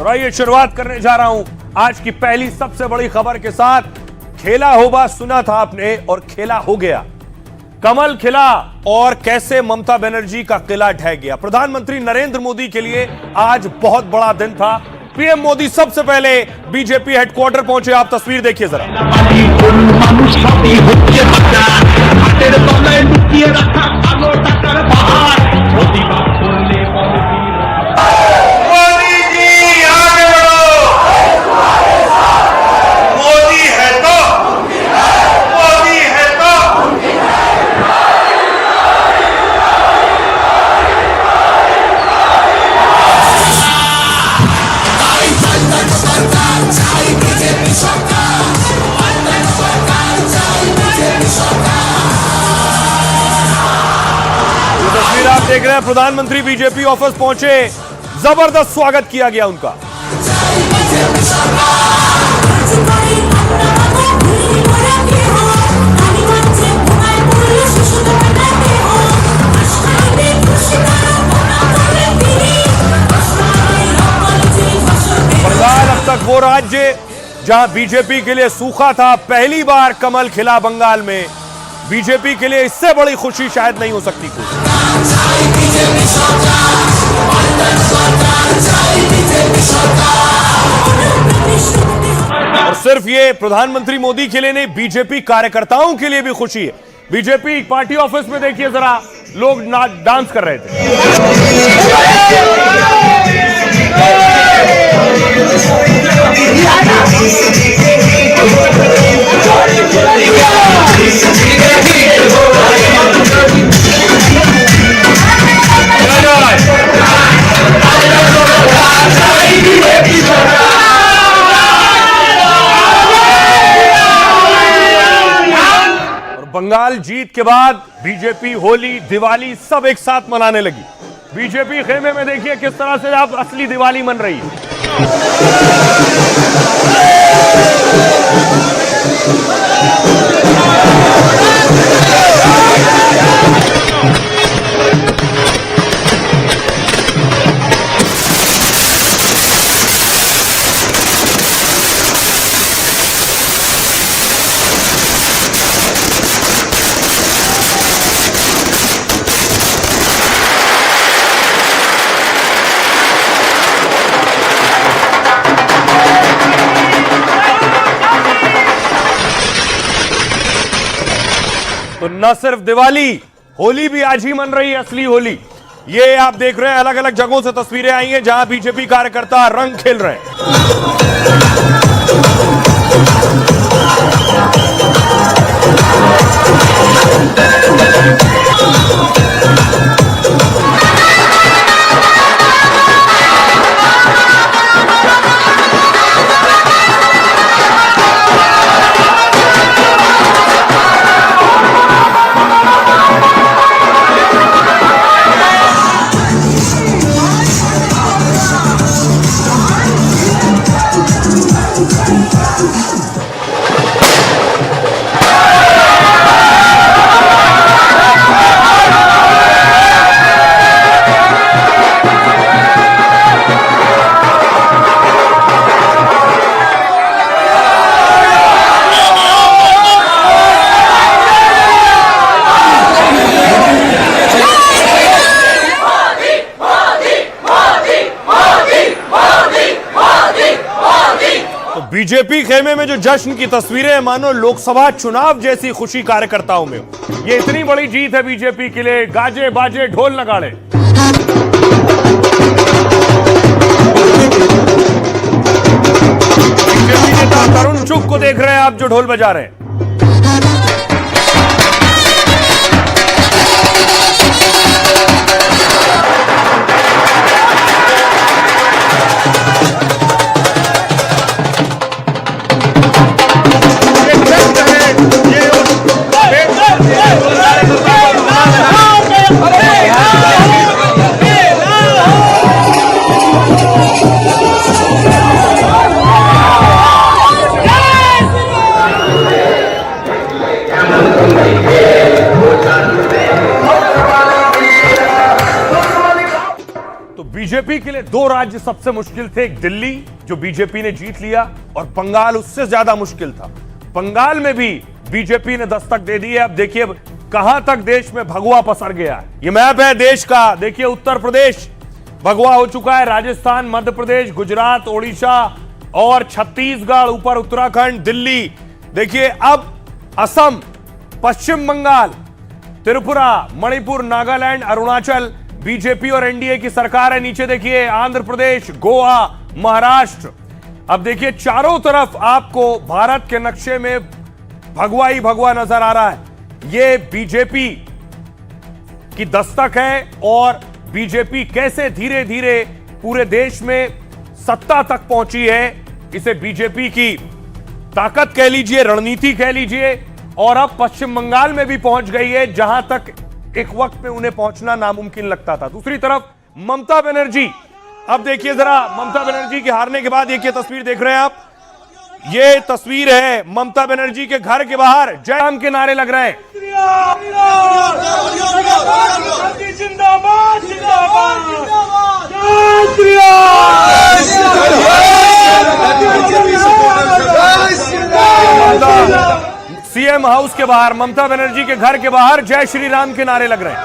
तो आइए शुरुआत करने जा रहा हूं आज की पहली सबसे बड़ी खबर के साथ। खेला होगा सुना था आपने और खेला हो गया। कमल खिला और कैसे ममता बनर्जी का किला ढह गया। प्रधानमंत्री नरेंद्र मोदी के लिए आज बहुत बड़ा दिन था। पीएम मोदी सबसे पहले बीजेपी हेडक्वार्टर पहुंचे। आप तस्वीर देखिए जरा। आप देख रहे हैं प्रधानमंत्री बीजेपी ऑफिस पहुंचे। जबरदस्त स्वागत किया गया उनका। बंगाल अब तक वो राज्य जहां बीजेपी के लिए सूखा था, पहली बार कमल खिला बंगाल में। बीजेपी के लिए इससे बड़ी खुशी शायद नहीं हो सकती कोई। और सिर्फ ये प्रधानमंत्री मोदी के लिए नहीं, बीजेपी कार्यकर्ताओं के लिए भी खुशी है। बीजेपी पार्टी ऑफिस में देखिए जरा, लोग डांस कर रहे थे। बंगाल जीत के बाद बीजेपी होली दिवाली सब एक साथ मनाने लगी। बीजेपी खेमे में देखिए किस तरह से आप असली दिवाली मन रही है। तो न सिर्फ दिवाली, होली भी आज ही मन रही है, असली होली। ये आप देख रहे हैं अलग अलग जगहों से तस्वीरें आई हैं जहां बीजेपी कार्यकर्ता रंग खेल रहे हैं। बीजेपी खेमे में जो जश्न की तस्वीरें हैं, मानो लोकसभा चुनाव जैसी खुशी कार्यकर्ताओं में। ये इतनी बड़ी जीत है बीजेपी के लिए। गाजे बाजे ढोल नगाड़े। बीजेपी नेता तरुण चुग को देख रहे हैं आप, जो ढोल बजा रहे हैं। बीजेपी के लिए दो राज्य सबसे मुश्किल थे, एक दिल्ली जो बीजेपी ने जीत लिया और बंगाल उससे ज्यादा मुश्किल था। बंगाल में भी बीजेपी ने दस्तक दे दी है। अब देखिए कहां तक देश में भगवा पसर गया है। ये मैप है देश का। देखिए उत्तर प्रदेश भगवा हो चुका है, राजस्थान, मध्य प्रदेश, गुजरात, ओडिशा और छत्तीसगढ़, ऊपर उत्तराखंड, दिल्ली। देखिए अब असम, पश्चिम बंगाल, त्रिपुरा, मणिपुर, नागालैंड, अरुणाचल, बीजेपी और एनडीए की सरकार है। नीचे देखिए आंध्र प्रदेश, गोवा, महाराष्ट्र। अब देखिए चारों तरफ आपको भारत के नक्शे में भगवा ही भगवा नजर आ रहा है। यह बीजेपी की दस्तक है और बीजेपी कैसे धीरे धीरे पूरे देश में सत्ता तक पहुंची है, इसे बीजेपी की ताकत कह लीजिए, रणनीति कह लीजिए। और अब पश्चिम बंगाल में भी पहुंच गई है, जहां तक एक वक्त में उन्हें पहुंचना नामुमकिन लगता था। दूसरी तरफ ममता बनर्जी, अब देखिए जरा ममता बनर्जी के हारने के बाद ये क्या तस्वीर देख रहे हैं आप। ये तस्वीर है ममता बनर्जी के घर के बाहर जय राम के नारे लग रहे हैं। सीएम हाउस के बाहर, ममता बनर्जी के घर के बाहर जय श्री राम के नारे लग रहे हैं।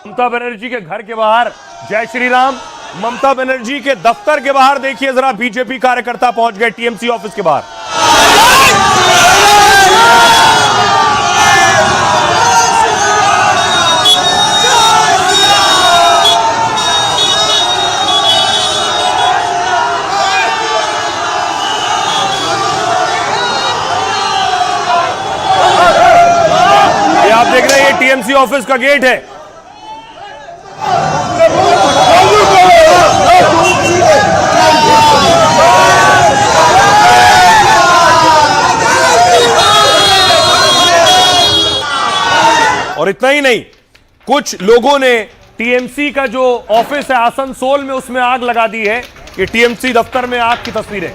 ममता बनर्जी के घर के बाहर जय श्री राम। ममता बनर्जी के दफ्तर के बाहर देखिए जरा बीजेपी कार्यकर्ता पहुंच गए टीएमसी ऑफिस के बाहर। ये आप देख रहे हैं, ये टीएमसी ऑफिस का गेट है। और इतना ही नहीं, कुछ लोगों ने टीएमसी का जो ऑफिस है आसनसोल में, उसमें आग लगा दी है। ये टीएमसी दफ्तर में आग की तस्वीरें।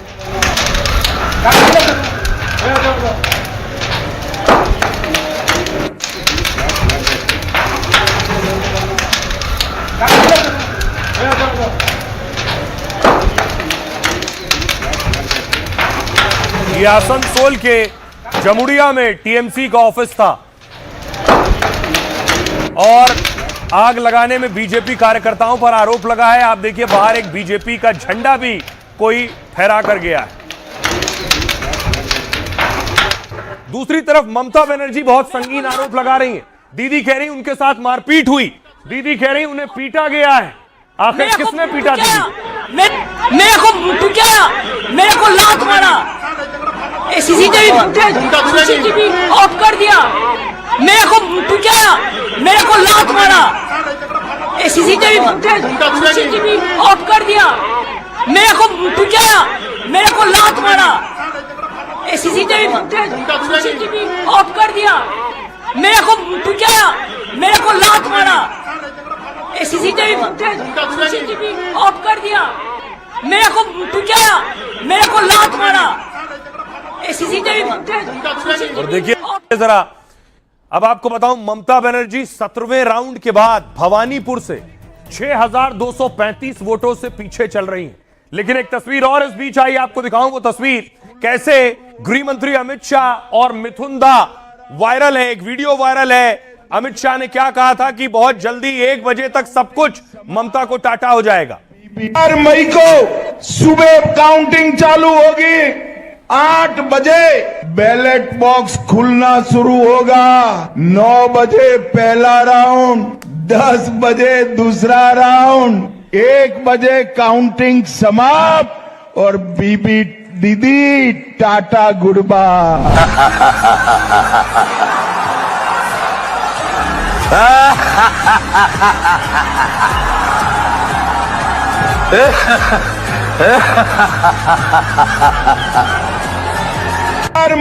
ये आसनसोल के जमुड़िया में टीएमसी का ऑफिस था और आग लगाने में बीजेपी कार्यकर्ताओं पर आरोप लगा है। आप देखिए बाहर एक बीजेपी का झंडा भी कोई फहरा कर गया है। दूसरी तरफ ममता बनर्जी बहुत संगीन आरोप लगा रही हैं। दीदी कह रही उनके साथ मारपीट हुई, दीदी कह रही उन्हें पीटा गया है। आखिर किसने पीटा दीदी? मेरे को लात मारा, सीसीटीवी ऑफ कर दिया। मेरे को पीटा, मेरे को लात मारा, सीसीटीवी ऑफ कर दिया। मेरे को पीटा, मेरे को लात मारा, सीसीटीवी ऑफ कर दिया। मेरे को पीटा, मेरे को लात मारा, सीसीटीवी ऑफ कर दिया। मेरे को पीटा, मेरे को लात मारा, सीसीटीवी। और देखिए जरा, अब आपको बताऊं, ममता बनर्जी 17वें राउंड के बाद भवानीपुर से 6235 वोटों से पीछे चल रही हैं। लेकिन एक तस्वीर और इस बीच आई, आपको दिखाऊं वो तस्वीर, कैसे गृह मंत्री अमित शाह और मिथुन दा वायरल है। एक वीडियो वायरल है। अमित शाह ने क्या कहा था कि बहुत जल्दी 1 बजे तक सब कुछ ममता को टाटा हो जाएगा। 4 मई को सुबह काउंटिंग चालू होगी। 8 बजे बैलेट बॉक्स खुलना शुरू होगा। 9 बजे पहला राउंड, 10 बजे दूसरा राउंड, 1 बजे काउंटिंग समाप्त और बीबी दीदी टाटा गुड बाय। और